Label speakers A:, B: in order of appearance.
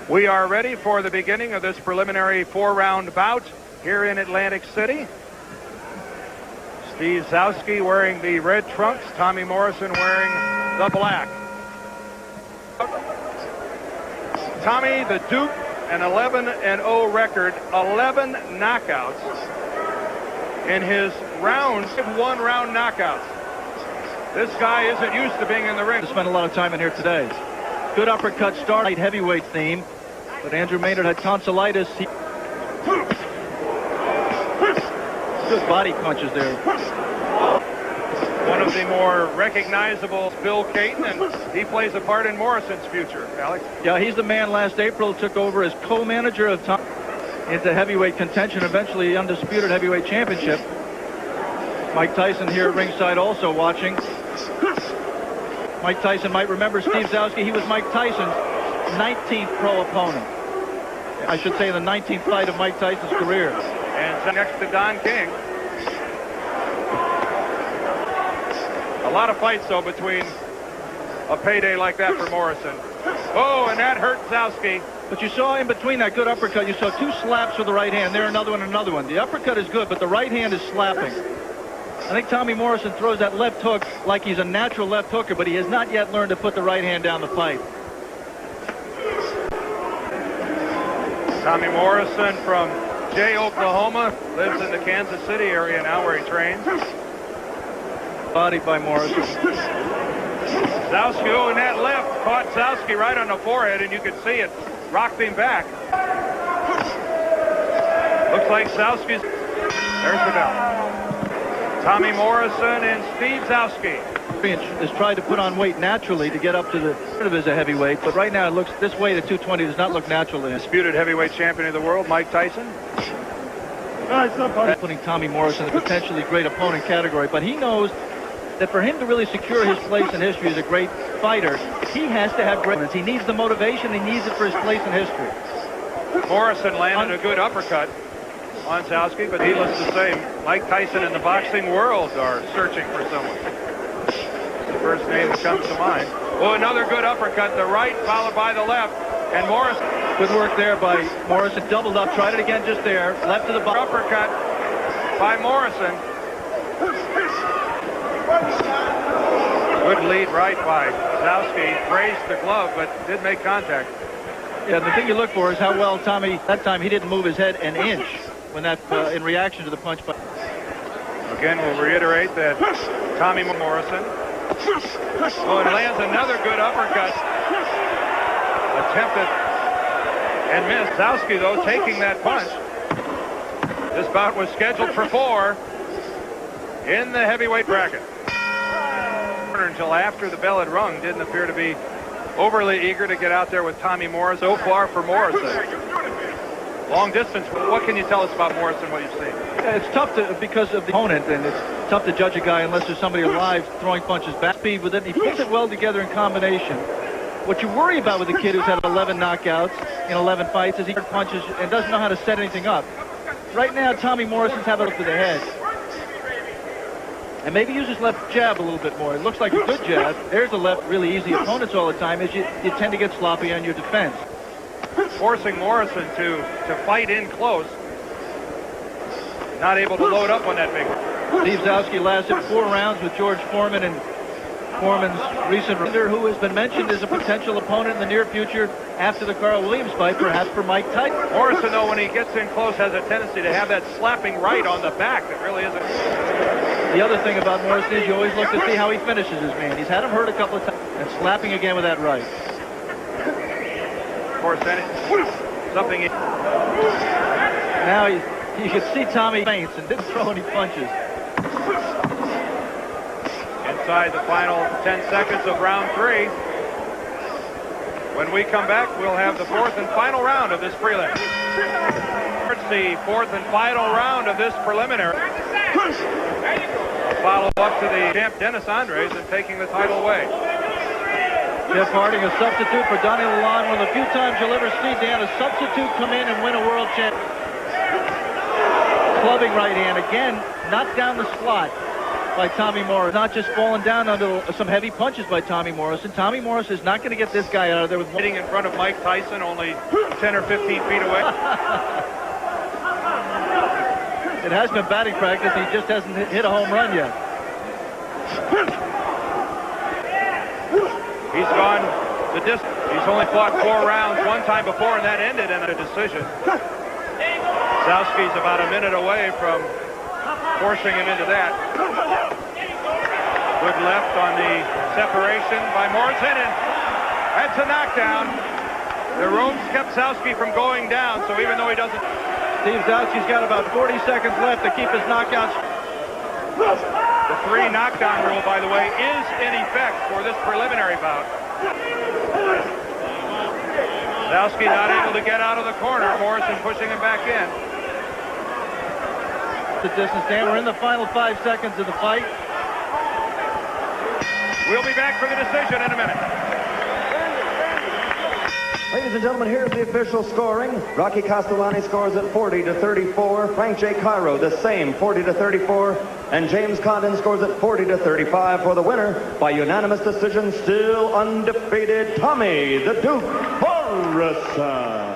A: We are ready for the beginning of this preliminary 4-round bout here in Atlantic City. Steve Zouski wearing the red trunks, Tommy Morrison wearing the black. Tommy, the Duke, an 11-0 record, 11 knockouts in his rounds, 1-round knockouts. This guy isn't used to being in the ring.
B: I spent a lot of time in here today. Good uppercut start, light heavyweight theme, but Andrew Maynard had tonsillitis. Good body punches there.
A: One of the more recognizable, Bill Caton, and he plays a part in Morrison's future, Alex.
B: Yeah, he's the man last April took over as co-manager of Tom into heavyweight contention, eventually undisputed heavyweight championship. Mike Tyson here at ringside also watching. Mike Tyson might remember Steve Zouski. He was Mike Tyson's 19th pro opponent. I should say the 19th fight of Mike Tyson's career.
A: And next to Don King. A lot of fights, though, between a payday like that for Morrison. Oh, and that hurt Zouski.
B: But you saw in between that good uppercut, you saw 2 slaps with the right hand. There, another one, another one. The uppercut is good, but the right hand is slapping. I think Tommy Morrison throws that left hook like he's a natural left hooker, but he has not yet learned to put the right hand down the pipe.
A: Tommy Morrison from Jay, Oklahoma, lives in the Kansas City area now where he trains.
B: Bodied by Morrison.
A: Zouski, oh, and that left caught Zouski right on the forehead, and you could see it rocked him back. Looks like Zouski's. There's the bell. Tommy Morrison and Steve Zouski.
B: Has tried to put on weight naturally to get up to the of as a heavyweight, but right now it looks this weight at 220 does not look natural to him.
A: Disputed heavyweight champion of the world, Mike Tyson.
B: Putting Tommy Morrison in the potentially great opponent category, but he knows that for him to really secure his place in history as a great fighter, he has to have great. He needs the motivation. He needs it for his place in history.
A: Morrison landed a good uppercut on Zouski, but needless to say, Mike Tyson and the boxing world are searching for someone. The first name that comes to mind. Oh, another good uppercut, the right followed by the left, and Morrison.
B: Good work there by Morrison, doubled up, tried it again just there, left to the bottom.
A: Uppercut by Morrison. Good lead right by Zouski, grazed the glove, but did make contact.
B: Yeah, the thing you look for is how well Tommy, that time he didn't move his head an inch when that, in reaction to the punch.
A: Again, we'll reiterate that Tommy Morrison. Oh, and lands another good uppercut. Attempted and missed. Zouski, though, taking that punch. This bout was scheduled for 4 in the heavyweight bracket. Until after the bell had rung, didn't appear to be overly eager to get out there with Tommy Morrison. So far for Morrison. Long distance. What can you tell us about Morrison, what you've seen?
B: Yeah, it's tough to, because of the opponent, and it's tough to judge a guy unless there's somebody alive throwing punches back. Speed with it, and he puts it well together in combination. What you worry about with a kid who's had 11 knockouts in 11 fights is he punches and doesn't know how to set anything up. Right now, Tommy Morrison's having it up to the head. And maybe use his left jab a little bit more. It looks like a good jab. There's a left, really easy opponents all the time, is you tend to get sloppy on your defense.
A: Forcing Morrison to fight in close. Not able to load up on that big one.
B: Steve Zouski lasted 4 rounds with George Foreman, and Foreman's recent leader, who has been mentioned as a potential opponent in the near future after the Carl Williams fight, perhaps for Mike Tyson.
A: Morrison, though, when he gets in close, has a tendency to have that slapping right on the back that really isn't.
B: The other thing about Morrison is you always look to see how he finishes his man. He's had him hurt a couple of times, and slapping again with that right.
A: Of course, then something.
B: Now you can see Tommy feints and didn't throw any punches.
A: Inside the final 10 seconds of round 3. When we come back, we'll have the 4th and final round of this prelim. It's the 4th and final round of this preliminary. A follow-up to the champ Dennis Andres and taking the title away.
B: Jeff Harding, a substitute for Donnie Lalonde. One of the few times you'll ever see, Dan, a substitute come in and win a world championship. Clubbing right hand again, not down the slot. by Tommy Morrison. Not just falling down under some heavy punches by Tommy Morrison. Tommy Morrison is not going to get this guy out of there with
A: hitting in front of Mike Tyson, only 10 or 15 feet away.
B: It has been batting practice. He just hasn't hit a home run yet.
A: He's gone the distance. He's only fought 4 rounds one time before, and that ended in a decision. Zouski's about a minute away from forcing him into that. Good left on the separation by Morrison, and that's a knockdown. The ropes kept Zouski from going down, so even though he doesn't...
B: Steve Zouski's got about 40 seconds left to keep his knockouts.
A: The 3 knockdown rule, by the way, is in effect for this preliminary bout. Zouski not able to get out of the corner. Morrison pushing him back in.
B: The distance, Dan. We're in the final 5 seconds of the fight.
A: We'll be back for the decision in a minute.
C: Ladies and gentlemen, here's the official scoring. Rocky Castellani scores at 40-34. Frank J. Cairo, the same, 40-34. And James Condon scores at 40-35 for the winner by unanimous decision, still undefeated, Tommy the Duke Morrison.